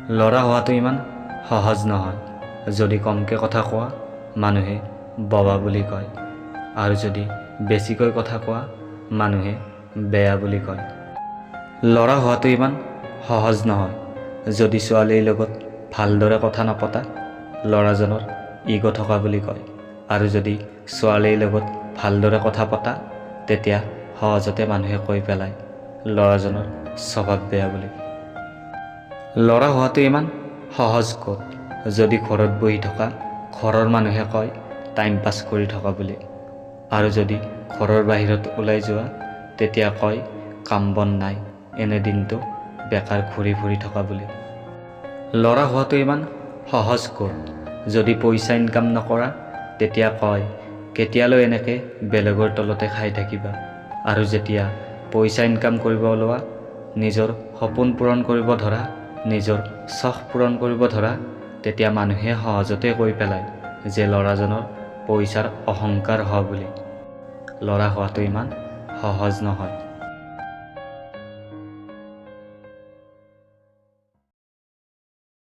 ল'ৰা হোৱাটো ইমান সহজ নহয়। যদি কমকৈ কথা কোৱা মানুহে ববা বুলি কয়, আৰু যদি বেছিকৈ কথা কোৱা মানুহে বেয়া বুলি কয়। ল'ৰা হোৱাটো ইমান সহজ নহয়। যদি ছোৱালীৰ লগত ভালদৰে কথা নপতা ল'ৰাজনৰ ইগ' থকা বুলি কয়, আৰু যদি ছোৱালীৰ লগত ভালদৰে কথা পতা তেতিয়া সহজতে মানুহে কৈ পেলায় ল'ৰাজনৰ স্বভাৱ বেয়া বুলি। ল'ৰা হোৱাটো ইমান সহজ ক'ত। যদি ঘৰত বহি থকা ঘৰৰ মানুহে কয় টাইম পাছ কৰি থকা বুলি, আৰু যদি ঘৰৰ বাহিৰত ওলাই যোৱা তেতিয়া কয় কাম বন নাই, এনে দিনটো বেকাৰ ঘূৰি ফুৰি থকা বুলি। ল'ৰা হোৱাটো ইমান সহজ ক'ত। যদি পইচা ইনকাম নকৰা তেতিয়া কয় কেতিয়ালৈ এনেকৈ বেলেগৰ তলতে খাই থাকিবা, আৰু যেতিয়া পইচা ইনকাম কৰিব ওলোৱা, নিজৰ সপোন পূৰণ কৰিব ধৰা, নিজৰ চখ পূৰণ কৰিব ধৰা, তেতিয়া মানুহে সহজতে কৈ পেলায় যে ল'ৰাজনৰ পইচাৰ অহংকাৰ হয় বুলি। ল'ৰা হোৱাটো ইমান সহজ নহয়।